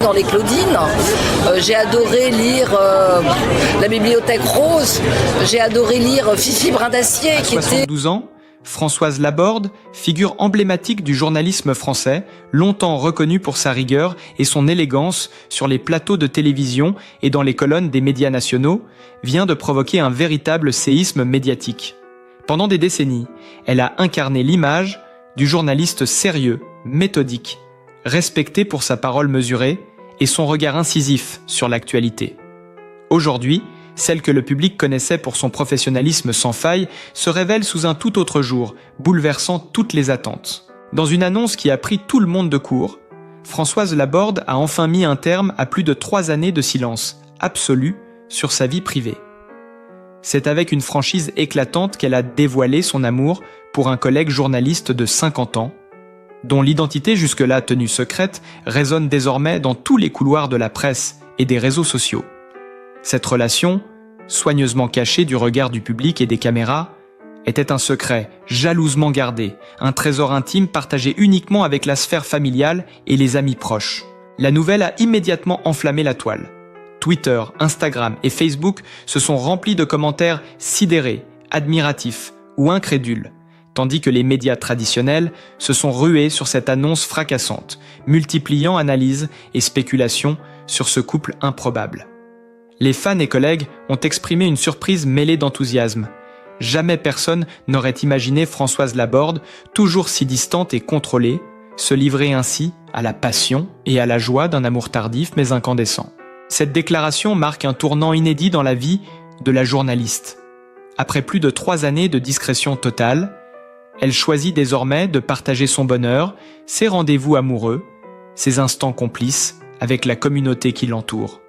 dans les Claudines. J'ai adoré lire La Bibliothèque Rose. J'ai adoré lire Fifi Brin d'Acier. À 72 ans, Françoise Laborde, figure emblématique du journalisme français, longtemps reconnue pour sa rigueur et son élégance sur les plateaux de télévision et dans les colonnes des médias nationaux, vient de provoquer un véritable séisme médiatique. Pendant des décennies, elle a incarné l'image du journaliste sérieux, méthodique, respecté pour sa parole mesurée et son regard incisif sur l'actualité. Aujourd'hui, celle que le public connaissait pour son professionnalisme sans faille se révèle sous un tout autre jour, bouleversant toutes les attentes. Dans une annonce qui a pris tout le monde de court, Françoise Laborde a enfin mis un terme à plus de 3 années de silence absolu sur sa vie privée. C'est avec une franchise éclatante qu'elle a dévoilé son amour pour un collègue journaliste de 50 ans, dont l'identité jusque-là tenue secrète résonne désormais dans tous les couloirs de la presse et des réseaux sociaux. Cette relation, soigneusement cachée du regard du public et des caméras, était un secret jalousement gardé, un trésor intime partagé uniquement avec la sphère familiale et les amis proches. La nouvelle a immédiatement enflammé la toile. Twitter, Instagram et Facebook se sont remplis de commentaires sidérés, admiratifs ou incrédules, tandis que les médias traditionnels se sont rués sur cette annonce fracassante, multipliant analyses et spéculations sur ce couple improbable. Les fans et collègues ont exprimé une surprise mêlée d'enthousiasme. Jamais personne n'aurait imaginé Françoise Laborde, toujours si distante et contrôlée, se livrer ainsi à la passion et à la joie d'un amour tardif mais incandescent. Cette déclaration marque un tournant inédit dans la vie de la journaliste. Après plus de 3 années de discrétion totale, elle choisit désormais de partager son bonheur, ses rendez-vous amoureux, ses instants complices avec la communauté qui l'entoure.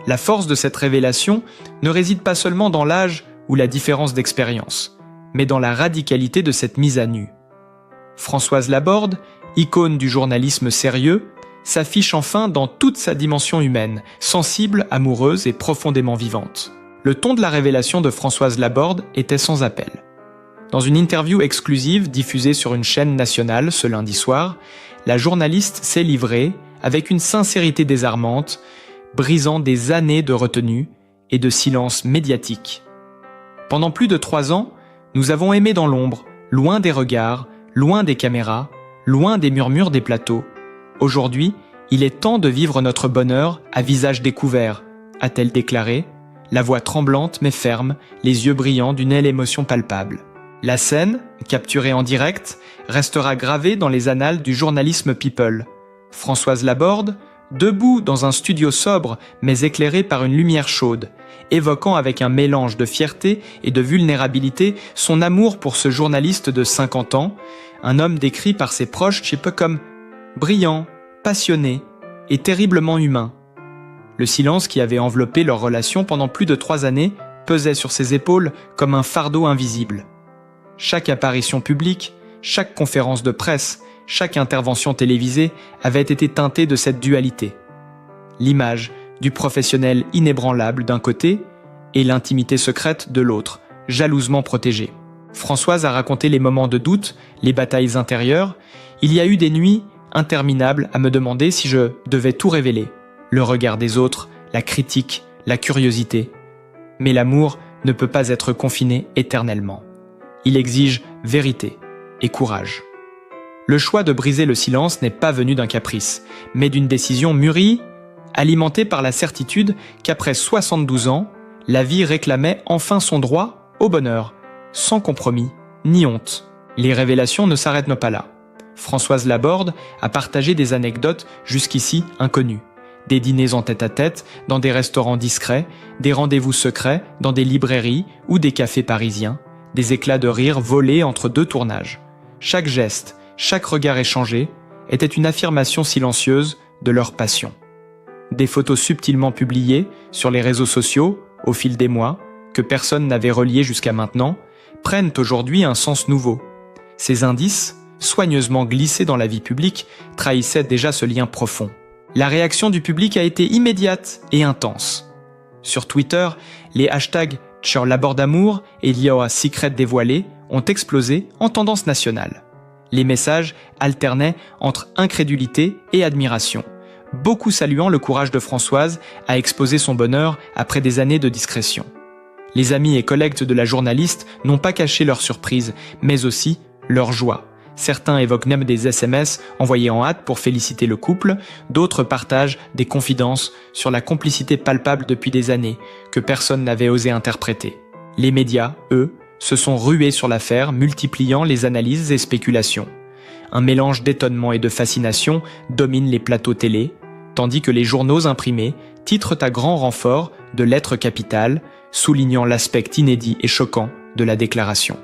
La force de cette révélation ne réside pas seulement dans l'âge ou la différence d'expérience, mais dans la radicalité de cette mise à nu. Françoise Laborde, icône du journalisme sérieux, s'affiche enfin dans toute sa dimension humaine, sensible, amoureuse et profondément vivante. Le ton de la révélation de Françoise Laborde était sans appel. Dans une interview exclusive diffusée sur une chaîne nationale ce lundi soir, la journaliste s'est livrée avec une sincérité désarmante, brisant des années de retenue et de silence médiatique. Pendant plus de 3 ans, nous avons aimé dans l'ombre, loin des regards, loin des caméras, loin des murmures des plateaux. Aujourd'hui, il est temps de vivre notre bonheur à visage découvert, a-t-elle déclaré, la voix tremblante mais ferme, les yeux brillants d'une aile émotion palpable. La scène, capturée en direct, restera gravée dans les annales du journalisme people. Françoise Laborde, debout dans un studio sobre mais éclairé par une lumière chaude, évoquant avec un mélange de fierté et de vulnérabilité son amour pour ce journaliste de 50 ans, un homme décrit par ses proches comme brillant, passionné et terriblement humain. Le silence qui avait enveloppé leur relation pendant plus de 3 années pesait sur ses épaules comme un fardeau invisible. Chaque apparition publique, chaque conférence de presse, chaque intervention télévisée avait été teintée de cette dualité. L'image du professionnel inébranlable d'un côté et l'intimité secrète de l'autre, jalousement protégée. Françoise a raconté les moments de doute, les batailles intérieures. Il y a eu des nuits interminables à me demander si je devais tout révéler. Le regard des autres, la critique, la curiosité. Mais l'amour ne peut pas être confiné éternellement. Il exige vérité et courage. Le choix de briser le silence n'est pas venu d'un caprice, mais d'une décision mûrie, alimentée par la certitude qu'après 72 ans, la vie réclamait enfin son droit au bonheur, sans compromis ni honte. Les révélations ne s'arrêtent pas là. Françoise Laborde a partagé des anecdotes jusqu'ici inconnues. Des dîners en tête-à-tête dans des restaurants discrets, des rendez-vous secrets dans des librairies ou des cafés parisiens, des éclats de rire volés entre 2 tournages. Chaque geste, chaque regard échangé était une affirmation silencieuse de leur passion. Des photos subtilement publiées sur les réseaux sociaux, au fil des mois, que personne n'avait reliées jusqu'à maintenant, prennent aujourd'hui un sens nouveau. Ces indices, soigneusement glissés dans la vie publique, trahissaient déjà ce lien profond. La réaction du public a été immédiate et intense. Sur Twitter, les hashtags #LabordeAmour et Your Secret dévoilé ont explosé en tendance nationale. Les messages alternaient entre incrédulité et admiration, beaucoup saluant le courage de Françoise à exposer son bonheur après des années de discrétion. Les amis et collègues de la journaliste n'ont pas caché leur surprise, mais aussi leur joie. Certains évoquent même des SMS envoyés en hâte pour féliciter le couple, d'autres partagent des confidences sur la complicité palpable depuis des années que personne n'avait osé interpréter. Les médias, eux, se sont rués sur l'affaire, multipliant les analyses et spéculations. Un mélange d'étonnement et de fascination domine les plateaux télé, tandis que les journaux imprimés titrent à grand renfort de lettres capitales, soulignant l'aspect inédit et choquant de la déclaration.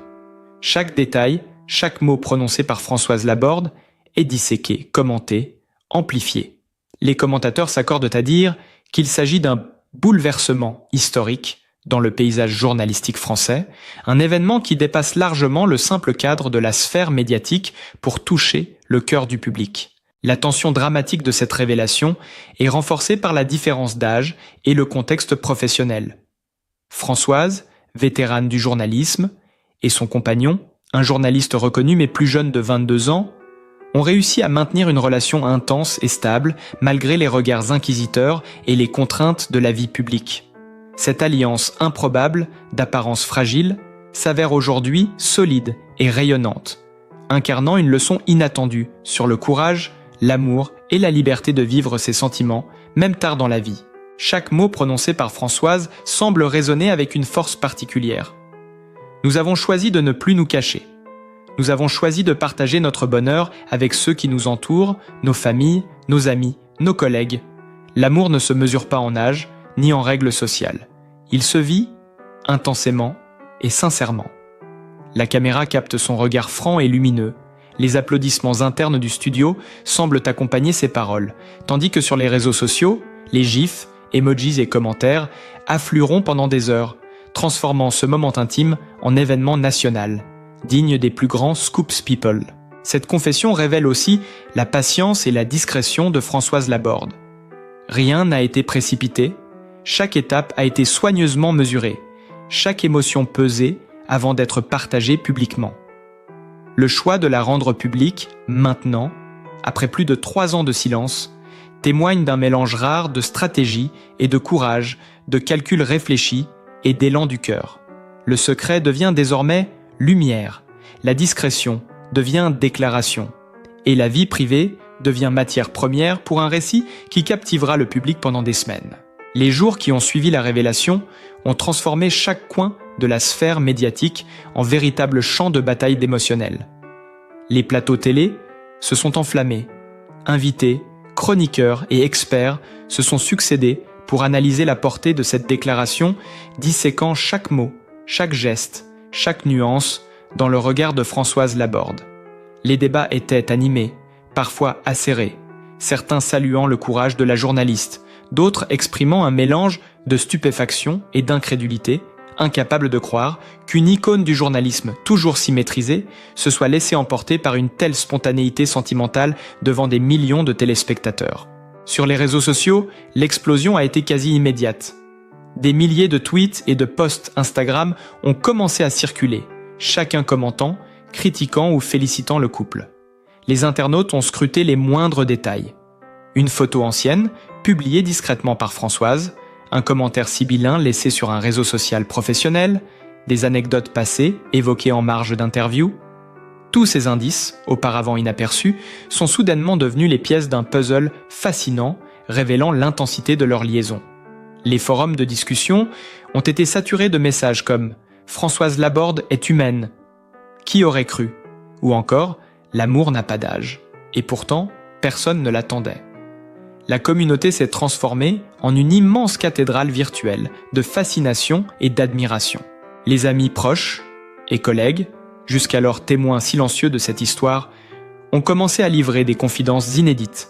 Chaque détail, chaque mot prononcé par Françoise Laborde est disséqué, commenté, amplifié. Les commentateurs s'accordent à dire qu'il s'agit d'un bouleversement historique dans le paysage journalistique français, un événement qui dépasse largement le simple cadre de la sphère médiatique pour toucher le cœur du public. La tension dramatique de cette révélation est renforcée par la différence d'âge et le contexte professionnel. Françoise, vétérane du journalisme, et son compagnon, un journaliste reconnu mais plus jeune de 22 ans, ont réussi à maintenir une relation intense et stable malgré les regards inquisiteurs et les contraintes de la vie publique. Cette alliance improbable, d'apparence fragile, s'avère aujourd'hui solide et rayonnante, incarnant une leçon inattendue sur le courage, l'amour et la liberté de vivre ses sentiments, même tard dans la vie. Chaque mot prononcé par Françoise semble résonner avec une force particulière. Nous avons choisi de ne plus nous cacher. Nous avons choisi de partager notre bonheur avec ceux qui nous entourent, nos familles, nos amis, nos collègues. L'amour ne se mesure pas en âge, ni en règles sociales. Il se vit intensément et sincèrement. La caméra capte son regard franc et lumineux. Les applaudissements internes du studio semblent accompagner ses paroles, tandis que sur les réseaux sociaux, les gifs, emojis et commentaires afflueront pendant des heures, transformant ce moment intime en événement national, digne des plus grands Scoops People. Cette confession révèle aussi la patience et la discrétion de Françoise Laborde. Rien n'a été précipité, chaque étape a été soigneusement mesurée, chaque émotion pesée avant d'être partagée publiquement. Le choix de la rendre publique, maintenant, après plus de 3 ans de silence, témoigne d'un mélange rare de stratégie et de courage, de calcul réfléchi et d'élan du cœur. Le secret devient désormais lumière, la discrétion devient déclaration, et la vie privée devient matière première pour un récit qui captivera le public pendant des semaines. Les jours qui ont suivi la révélation ont transformé chaque coin de la sphère médiatique en véritable champ de bataille d'émotionnel. Les plateaux télé se sont enflammés. Invités, chroniqueurs et experts se sont succédés pour analyser la portée de cette déclaration, disséquant chaque mot, chaque geste, chaque nuance dans le regard de Françoise Laborde. Les débats étaient animés, parfois acérés, certains saluant le courage de la journaliste, d'autres exprimant un mélange de stupéfaction et d'incrédulité, incapables de croire qu'une icône du journalisme toujours si maîtrisée se soit laissée emporter par une telle spontanéité sentimentale devant des millions de téléspectateurs. Sur les réseaux sociaux, l'explosion a été quasi immédiate. Des milliers de tweets et de posts Instagram ont commencé à circuler, chacun commentant, critiquant ou félicitant le couple. Les internautes ont scruté les moindres détails. Une photo ancienne, publiée discrètement par Françoise, un commentaire sibyllin laissé sur un réseau social professionnel, des anecdotes passées évoquées en marge d'interviews. Tous ces indices, auparavant inaperçus, sont soudainement devenus les pièces d'un puzzle fascinant, révélant l'intensité de leur liaison. Les forums de discussion ont été saturés de messages comme « Françoise Laborde est humaine »,« Qui aurait cru ?» ou encore « L'amour n'a pas d'âge ». Et pourtant, personne ne l'attendait. La communauté s'est transformée en une immense cathédrale virtuelle de fascination et d'admiration. Les amis proches et collègues, jusqu'alors témoins silencieux de cette histoire, ont commencé à livrer des confidences inédites.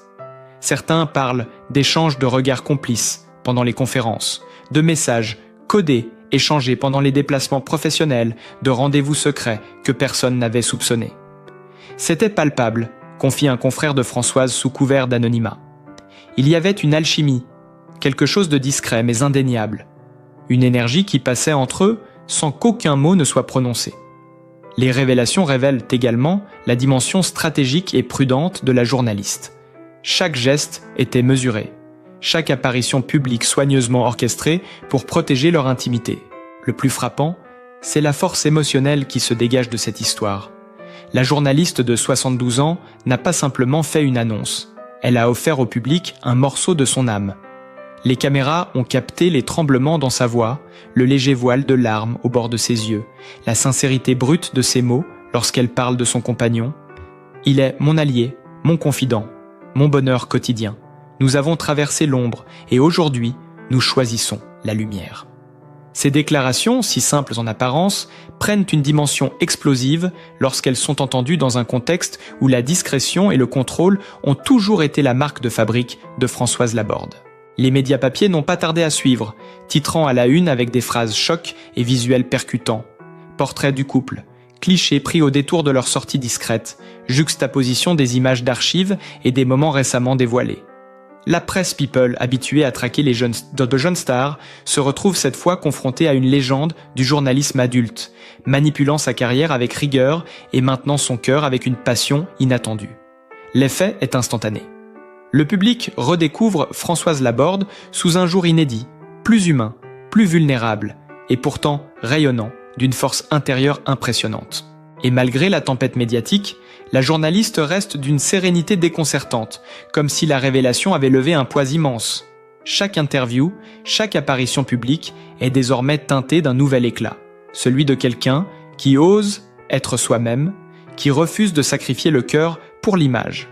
Certains parlent d'échanges de regards complices pendant les conférences, de messages codés échangés pendant les déplacements professionnels, de rendez-vous secrets que personne n'avait soupçonnés. C'était palpable, confie un confrère de Françoise sous couvert d'anonymat. Il y avait une alchimie, quelque chose de discret mais indéniable, une énergie qui passait entre eux sans qu'aucun mot ne soit prononcé. Les révélations révèlent également la dimension stratégique et prudente de la journaliste. Chaque geste était mesuré. Chaque apparition publique soigneusement orchestrée pour protéger leur intimité. Le plus frappant, c'est la force émotionnelle qui se dégage de cette histoire. La journaliste de 72 ans n'a pas simplement fait une annonce. Elle a offert au public un morceau de son âme. Les caméras ont capté les tremblements dans sa voix, le léger voile de larmes au bord de ses yeux, la sincérité brute de ses mots lorsqu'elle parle de son compagnon. Il est mon allié, mon confident, mon bonheur quotidien. Nous avons traversé l'ombre et aujourd'hui, nous choisissons la lumière. Ces déclarations, si simples en apparence, prennent une dimension explosive lorsqu'elles sont entendues dans un contexte où la discrétion et le contrôle ont toujours été la marque de fabrique de Françoise Laborde. Les médias papiers n'ont pas tardé à suivre, titrant à la une avec des phrases chocs et visuels percutants. Portrait du couple, clichés pris au détour de leur sortie discrète, juxtaposition des images d'archives et des moments récemment dévoilés. La presse people, habituée à traquer de jeunes stars, se retrouve cette fois confrontée à une légende du journalisme adulte, manipulant sa carrière avec rigueur et maintenant son cœur avec une passion inattendue. L'effet est instantané. Le public redécouvre Françoise Laborde sous un jour inédit, plus humain, plus vulnérable, et pourtant rayonnant, d'une force intérieure impressionnante. Et malgré la tempête médiatique, la journaliste reste d'une sérénité déconcertante, comme si la révélation avait levé un poids immense. Chaque interview, chaque apparition publique est désormais teintée d'un nouvel éclat, celui de quelqu'un qui ose être soi-même, qui refuse de sacrifier le cœur pour l'image.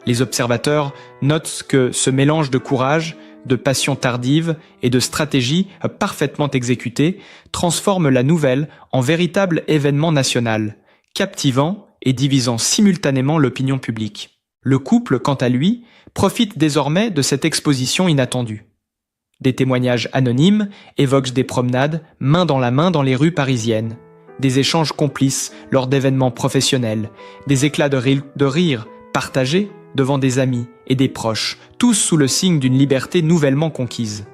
Les observateurs notent que ce mélange de courage, de passion tardive et de stratégie parfaitement exécutée transforme la nouvelle en véritable événement national, captivant et divisant simultanément l'opinion publique. Le couple, quant à lui, profite désormais de cette exposition inattendue. Des témoignages anonymes évoquent des promenades main dans la main dans les rues parisiennes, des échanges complices lors d'événements professionnels, des éclats de rire partagés devant des amis et des proches, tous sous le signe d'une liberté nouvellement conquise.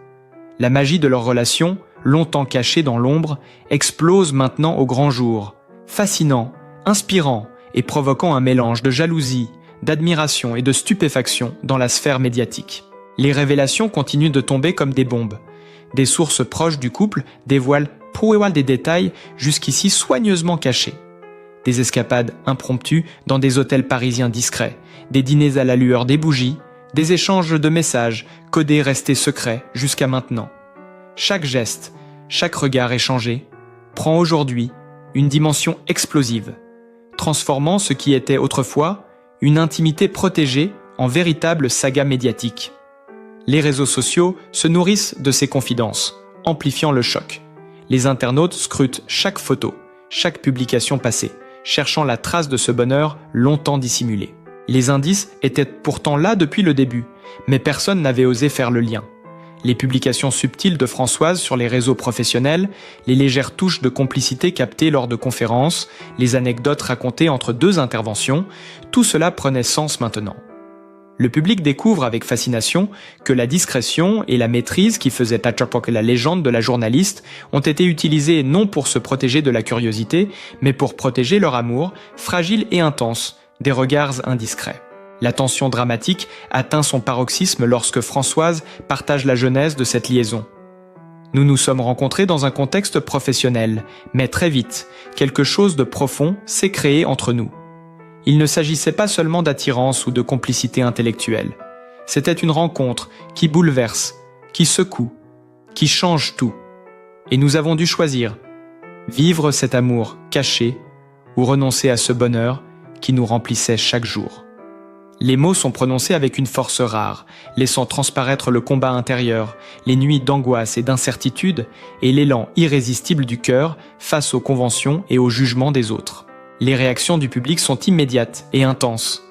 La magie de leur relation, longtemps cachée dans l'ombre, explose maintenant au grand jour, fascinant, inspirant et provoquant un mélange de jalousie, d'admiration et de stupéfaction dans la sphère médiatique. Les révélations continuent de tomber comme des bombes. Des sources proches du couple dévoilent des détails jusqu'ici soigneusement cachés. Des escapades impromptues dans des hôtels parisiens discrets, des dîners à la lueur des bougies, des échanges de messages codés restés secrets jusqu'à maintenant. Chaque geste, chaque regard échangé prend aujourd'hui une dimension explosive, transformant ce qui était autrefois une intimité protégée en véritable saga médiatique. Les réseaux sociaux se nourrissent de ces confidences, amplifiant le choc. Les internautes scrutent chaque photo, chaque publication passée, cherchant la trace de ce bonheur longtemps dissimulé. Les indices étaient pourtant là depuis le début, mais personne n'avait osé faire le lien. Les publications subtiles de Françoise sur les réseaux professionnels, les légères touches de complicité captées lors de conférences, les anecdotes racontées entre deux interventions, tout cela prenait sens maintenant. Le public découvre avec fascination que la discrétion et la maîtrise qui faisaient à chaque fois que la légende de la journaliste ont été utilisées non pour se protéger de la curiosité, mais pour protéger leur amour, fragile et intense, des regards indiscrets. La tension dramatique atteint son paroxysme lorsque Françoise partage la genèse de cette liaison. Nous nous sommes rencontrés dans un contexte professionnel, mais très vite, quelque chose de profond s'est créé entre nous. Il ne s'agissait pas seulement d'attirance ou de complicité intellectuelle. C'était une rencontre qui bouleverse, qui secoue, qui change tout. Et nous avons dû choisir, vivre cet amour caché ou renoncer à ce bonheur qui nous remplissait chaque jour. Les mots sont prononcés avec une force rare, laissant transparaître le combat intérieur, les nuits d'angoisse et d'incertitude et l'élan irrésistible du cœur face aux conventions et aux jugements des autres. Les réactions du public sont immédiates et intenses.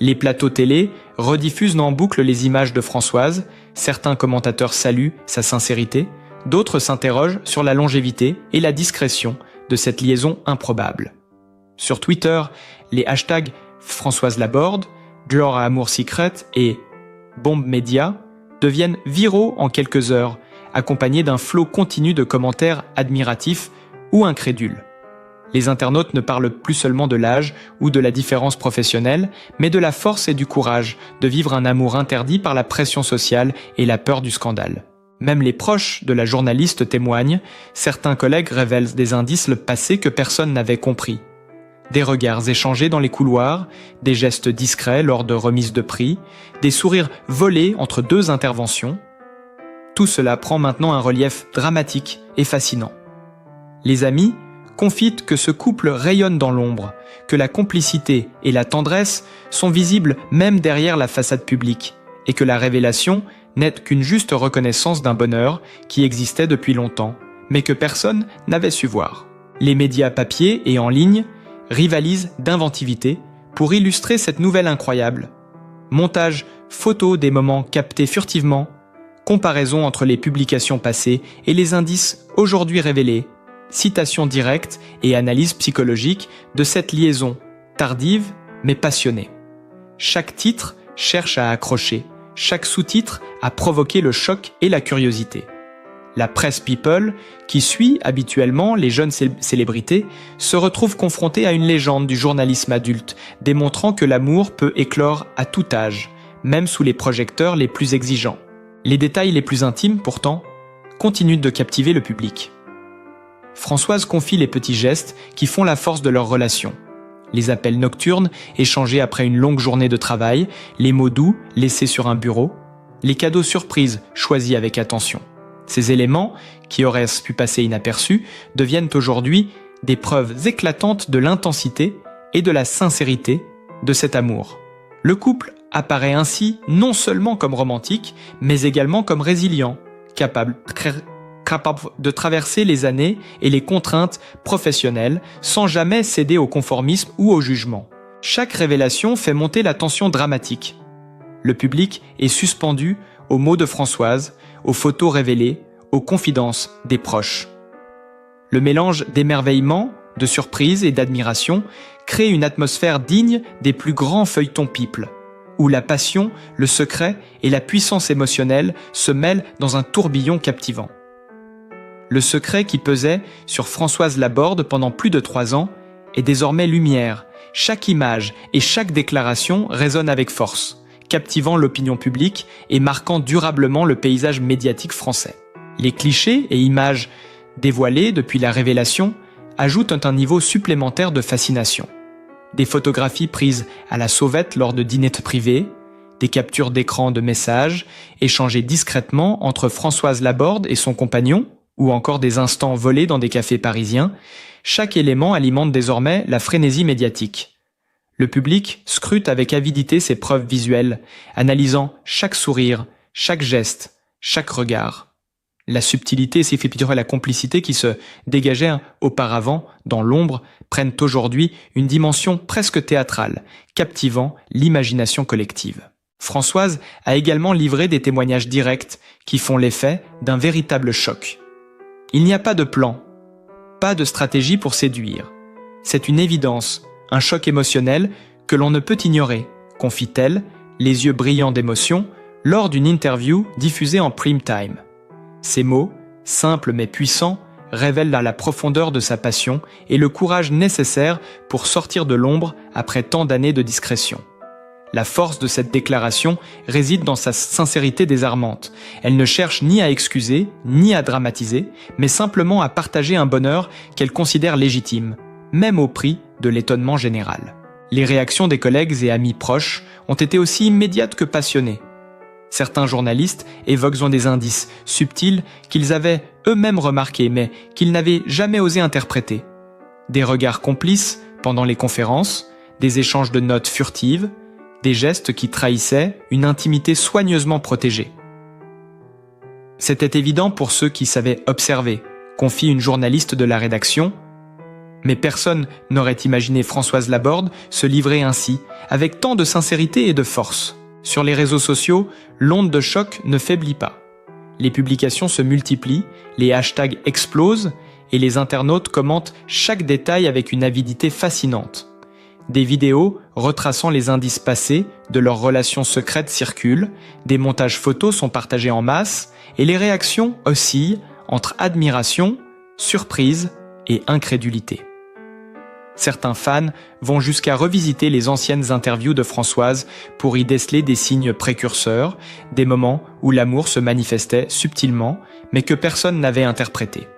Les plateaux télé rediffusent en boucle les images de Françoise, certains commentateurs saluent sa sincérité, d'autres s'interrogent sur la longévité et la discrétion de cette liaison improbable. Sur Twitter, les hashtags Françoise Laborde, Dior à Amour Secret et Bombe Média deviennent viraux en quelques heures, accompagnés d'un flot continu de commentaires admiratifs ou incrédules. Les internautes ne parlent plus seulement de l'âge ou de la différence professionnelle, mais de la force et du courage de vivre un amour interdit par la pression sociale et la peur du scandale. Même les proches de la journaliste témoignent, certains collègues révèlent des indices le passé que personne n'avait compris. Des regards échangés dans les couloirs, des gestes discrets lors de remises de prix, des sourires volés entre deux interventions. Tout cela prend maintenant un relief dramatique et fascinant. Les amis confient que ce couple rayonne dans l'ombre, que la complicité et la tendresse sont visibles même derrière la façade publique, et que la révélation n'est qu'une juste reconnaissance d'un bonheur qui existait depuis longtemps, mais que personne n'avait su voir. Les médias papier et en ligne rivalisent d'inventivité pour illustrer cette nouvelle incroyable. Montage photo des moments captés furtivement, comparaison entre les publications passées et les indices aujourd'hui révélés, citation directe et analyse psychologique de cette liaison tardive mais passionnée. Chaque titre cherche à accrocher, chaque sous-titre a provoqué le choc et la curiosité. La presse people, qui suit habituellement les jeunes célébrités, se retrouve confrontée à une légende du journalisme adulte, démontrant que l'amour peut éclore à tout âge, même sous les projecteurs les plus exigeants. Les détails les plus intimes, pourtant, continuent de captiver le public. Françoise confie les petits gestes qui font la force de leur relation. Les appels nocturnes, échangés après une longue journée de travail, les mots doux laissés sur un bureau, les cadeaux surprises choisis avec attention. Ces éléments, qui auraient pu passer inaperçus, deviennent aujourd'hui des preuves éclatantes de l'intensité et de la sincérité de cet amour. Le couple apparaît ainsi non seulement comme romantique, mais également comme résilient, capable de traverser les années et les contraintes professionnelles sans jamais céder au conformisme ou au jugement. Chaque révélation fait monter la tension dramatique. Le public est suspendu aux mots de Françoise, aux photos révélées, aux confidences des proches. Le mélange d'émerveillement, de surprise et d'admiration crée une atmosphère digne des plus grands feuilletons people, où la passion, le secret et la puissance émotionnelle se mêlent dans un tourbillon captivant. Le secret qui pesait sur Françoise Laborde pendant plus de 3 ans est désormais lumière. Chaque image et chaque déclaration résonne avec force, captivant l'opinion publique et marquant durablement le paysage médiatique français. Les clichés et images dévoilées depuis la révélation ajoutent un niveau supplémentaire de fascination. Des photographies prises à la sauvette lors de dîners privés, des captures d'écran de messages échangés discrètement entre Françoise Laborde et son compagnon, ou encore des instants volés dans des cafés parisiens, chaque élément alimente désormais la frénésie médiatique. Le public scrute avec avidité ces preuves visuelles, analysant chaque sourire, chaque geste, chaque regard. La subtilité et la complicité qui se dégageaient auparavant dans l'ombre prennent aujourd'hui une dimension presque théâtrale, captivant l'imagination collective. Françoise a également livré des témoignages directs qui font l'effet d'un véritable choc. Il n'y a pas de plan, pas de stratégie pour séduire. C'est une évidence, un choc émotionnel que l'on ne peut ignorer, confie-t-elle, les yeux brillants d'émotion, lors d'une interview diffusée en prime time. Ces mots, simples mais puissants, révèlent la profondeur de sa passion et le courage nécessaire pour sortir de l'ombre après tant d'années de discrétion. La force de cette déclaration réside dans sa sincérité désarmante. Elle ne cherche ni à excuser, ni à dramatiser, mais simplement à partager un bonheur qu'elle considère légitime, même au prix de l'étonnement général. Les réactions des collègues et amis proches ont été aussi immédiates que passionnées. Certains journalistes évoquent des indices subtils qu'ils avaient eux-mêmes remarqués, mais qu'ils n'avaient jamais osé interpréter. Des regards complices pendant les conférences, des échanges de notes furtives, des gestes qui trahissaient une intimité soigneusement protégée. C'était évident pour ceux qui savaient observer, confie une journaliste de la rédaction, mais personne n'aurait imaginé Françoise Laborde se livrer ainsi, avec tant de sincérité et de force. Sur les réseaux sociaux, l'onde de choc ne faiblit pas. Les publications se multiplient, les hashtags explosent et les internautes commentent chaque détail avec une avidité fascinante. Des vidéos retraçant les indices passés de leurs relations secrètes circulent, des montages photos sont partagés en masse et les réactions oscillent entre admiration, surprise et incrédulité. Certains fans vont jusqu'à revisiter les anciennes interviews de Françoise pour y déceler des signes précurseurs, des moments où l'amour se manifestait subtilement, mais que personne n'avait interprété.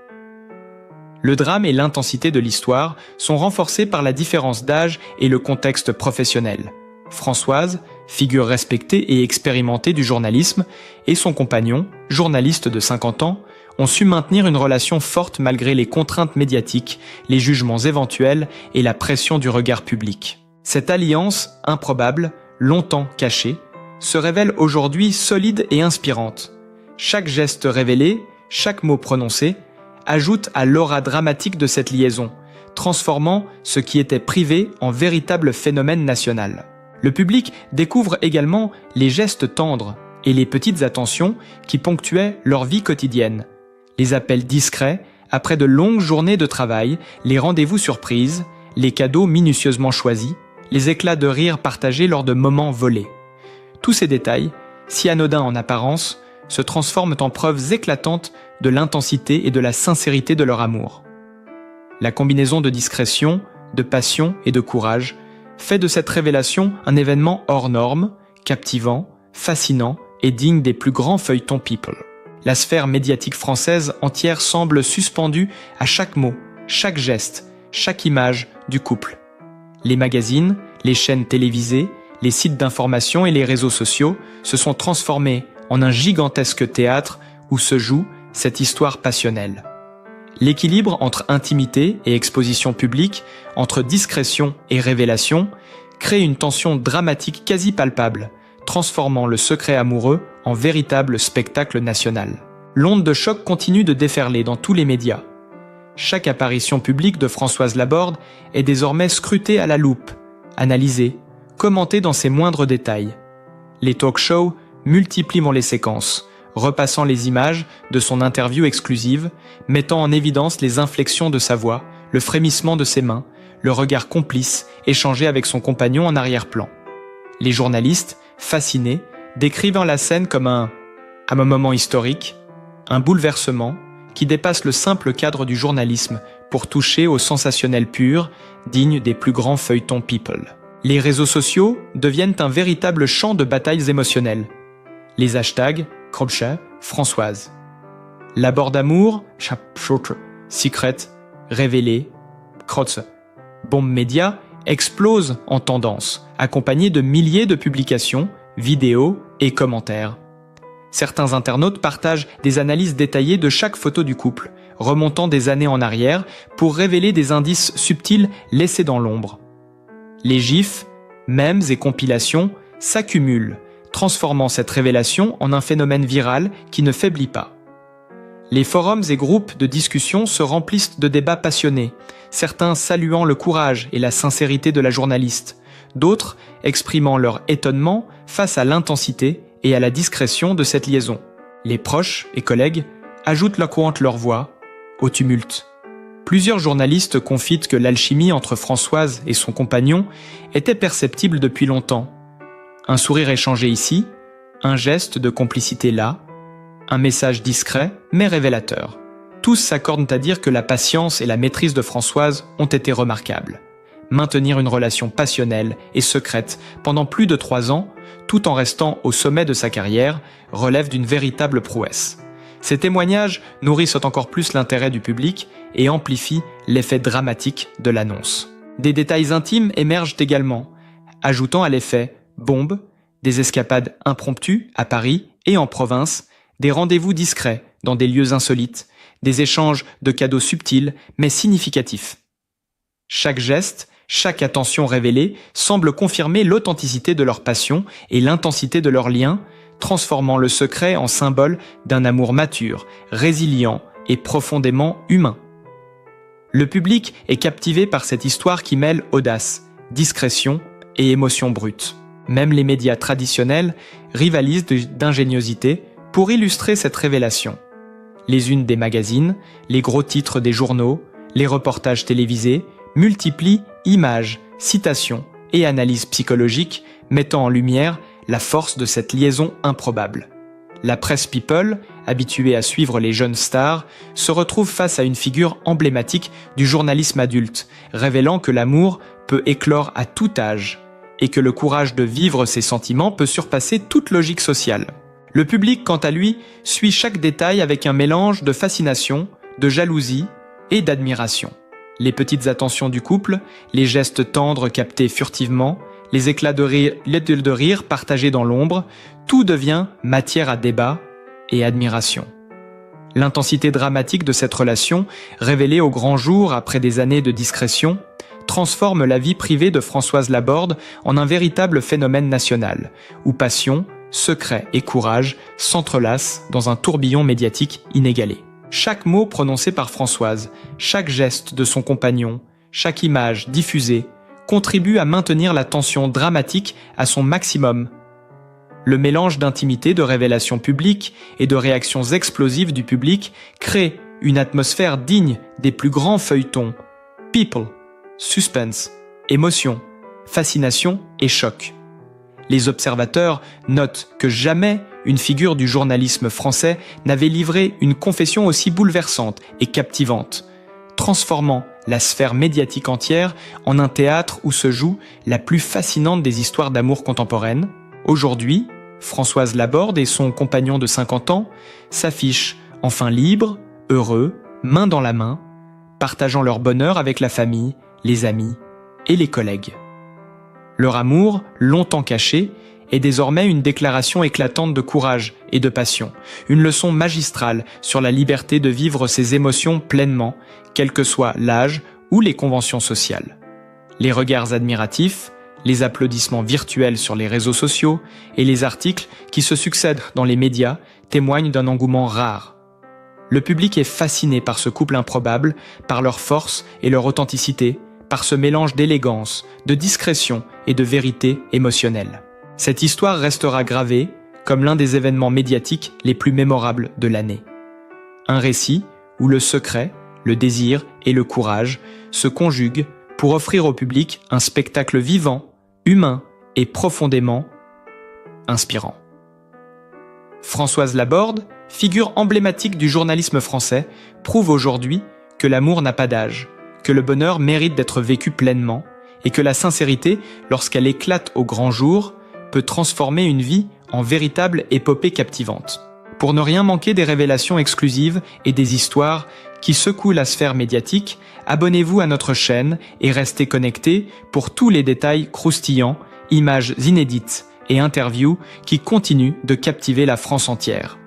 Le drame et l'intensité de l'histoire sont renforcés par la différence d'âge et le contexte professionnel. Françoise, figure respectée et expérimentée du journalisme, et son compagnon, journaliste de 50 ans, ont su maintenir une relation forte malgré les contraintes médiatiques, les jugements éventuels et la pression du regard public. Cette alliance, improbable, longtemps cachée, se révèle aujourd'hui solide et inspirante. Chaque geste révélé, chaque mot prononcé, ajoute à l'aura dramatique de cette liaison, transformant ce qui était privé en véritable phénomène national. Le public découvre également les gestes tendres et les petites attentions qui ponctuaient leur vie quotidienne. Les appels discrets, après de longues journées de travail, les rendez-vous surprises, les cadeaux minutieusement choisis, les éclats de rire partagés lors de moments volés. Tous ces détails, si anodins en apparence, se transforment en preuves éclatantes de l'intensité et de la sincérité de leur amour. La combinaison de discrétion, de passion et de courage fait de cette révélation un événement hors norme, captivant, fascinant et digne des plus grands feuilletons people. La sphère médiatique française entière semble suspendue à chaque mot, chaque geste, chaque image du couple. Les magazines, les chaînes télévisées, les sites d'information et les réseaux sociaux se sont transformés en un gigantesque théâtre où se joue cette histoire passionnelle. L'équilibre entre intimité et exposition publique, entre discrétion et révélation, crée une tension dramatique quasi palpable, transformant le secret amoureux en véritable spectacle national. L'onde de choc continue de déferler dans tous les médias. Chaque apparition publique de Françoise Laborde est désormais scrutée à la loupe, analysée, commentée dans ses moindres détails. Les talk-shows multiplient les séquences, repassant les images de son interview exclusive, mettant en évidence les inflexions de sa voix, le frémissement de ses mains, le regard complice échangé avec son compagnon en arrière-plan. Les journalistes, fascinés, décrivant la scène comme un moment historique, un bouleversement qui dépasse le simple cadre du journalisme pour toucher au sensationnel pur, digne des plus grands feuilletons people. Les réseaux sociaux deviennent un véritable champ de batailles émotionnelles. Les hashtags Kropche, Françoise. Laborde amour, secret, révélé, Krotze. Bombe média explose en tendance, accompagné de milliers de publications, vidéos et commentaires. Certains internautes partagent des analyses détaillées de chaque photo du couple, remontant des années en arrière pour révéler des indices subtils laissés dans l'ombre. Les gifs, mèmes et compilations s'accumulent, transformant cette révélation en un phénomène viral qui ne faiblit pas. Les forums et groupes de discussion se remplissent de débats passionnés, certains saluant le courage et la sincérité de la journaliste, d'autres exprimant leur étonnement face à l'intensité et à la discrétion de cette liaison. Les proches et collègues ajoutent leur voix au tumulte. Plusieurs journalistes confient que l'alchimie entre Françoise et son compagnon était perceptible depuis longtemps. Un sourire échangé ici, un geste de complicité là, un message discret mais révélateur. Tous s'accordent à dire que la patience et la maîtrise de Françoise ont été remarquables. Maintenir une relation passionnelle et secrète pendant plus de 3 ans, tout en restant au sommet de sa carrière, relève d'une véritable prouesse. Ces témoignages nourrissent encore plus l'intérêt du public et amplifient l'effet dramatique de l'annonce. Des détails intimes émergent également, ajoutant à l'effet bombe, des escapades impromptues à Paris et en province, des rendez-vous discrets dans des lieux insolites, des échanges de cadeaux subtils mais significatifs. Chaque geste, chaque attention révélée semble confirmer l'authenticité de leur passion et l'intensité de leur lien, transformant le secret en symbole d'un amour mature, résilient et profondément humain. Le public est captivé par cette histoire qui mêle audace, discrétion et émotion brute. Même les médias traditionnels rivalisent d'ingéniosité pour illustrer cette révélation. Les unes des magazines, les gros titres des journaux, les reportages télévisés multiplient images, citations et analyses psychologiques mettant en lumière la force de cette liaison improbable. La presse people, habituée à suivre les jeunes stars, se retrouve face à une figure emblématique du journalisme adulte, révélant que l'amour peut éclore à tout âge et que le courage de vivre ses sentiments peut surpasser toute logique sociale. Le public, quant à lui, suit chaque détail avec un mélange de fascination, de jalousie et d'admiration. Les petites attentions du couple, les gestes tendres captés furtivement, les éclats de rire partagés dans l'ombre, tout devient matière à débat et admiration. L'intensité dramatique de cette relation, révélée au grand jour après des années de discrétion, transforme la vie privée de Françoise Laborde en un véritable phénomène national, où passion, secret et courage s'entrelacent dans un tourbillon médiatique inégalé. Chaque mot prononcé par Françoise, chaque geste de son compagnon, chaque image diffusée, contribue à maintenir la tension dramatique à son maximum. Le mélange d'intimité, de révélations publiques et de réactions explosives du public crée une atmosphère digne des plus grands feuilletons. People, suspense, émotion, fascination et choc. Les observateurs notent que jamais une figure du journalisme français n'avait livré une confession aussi bouleversante et captivante, transformant la sphère médiatique entière en un théâtre où se joue la plus fascinante des histoires d'amour contemporaines. Aujourd'hui, Françoise Laborde et son compagnon de 50 ans s'affichent enfin libres, heureux, main dans la main, partageant leur bonheur avec la famille, les amis et les collègues. Leur amour, longtemps caché, est désormais une déclaration éclatante de courage et de passion, une leçon magistrale sur la liberté de vivre ses émotions pleinement, quel que soit l'âge ou les conventions sociales. Les regards admiratifs, les applaudissements virtuels sur les réseaux sociaux et les articles qui se succèdent dans les médias témoignent d'un engouement rare. Le public est fasciné par ce couple improbable, par leur force et leur authenticité, par ce mélange d'élégance, de discrétion et de vérité émotionnelle. Cette histoire restera gravée comme l'un des événements médiatiques les plus mémorables de l'année. Un récit où le secret, le désir et le courage se conjuguent pour offrir au public un spectacle vivant, humain et profondément inspirant. Françoise Laborde, figure emblématique du journalisme français, prouve aujourd'hui que l'amour n'a pas d'âge, que le bonheur mérite d'être vécu pleinement et que la sincérité, lorsqu'elle éclate au grand jour, peut transformer une vie en véritable épopée captivante. Pour ne rien manquer des révélations exclusives et des histoires qui secouent la sphère médiatique, abonnez-vous à notre chaîne et restez connectés pour tous les détails croustillants, images inédites et interviews qui continuent de captiver la France entière.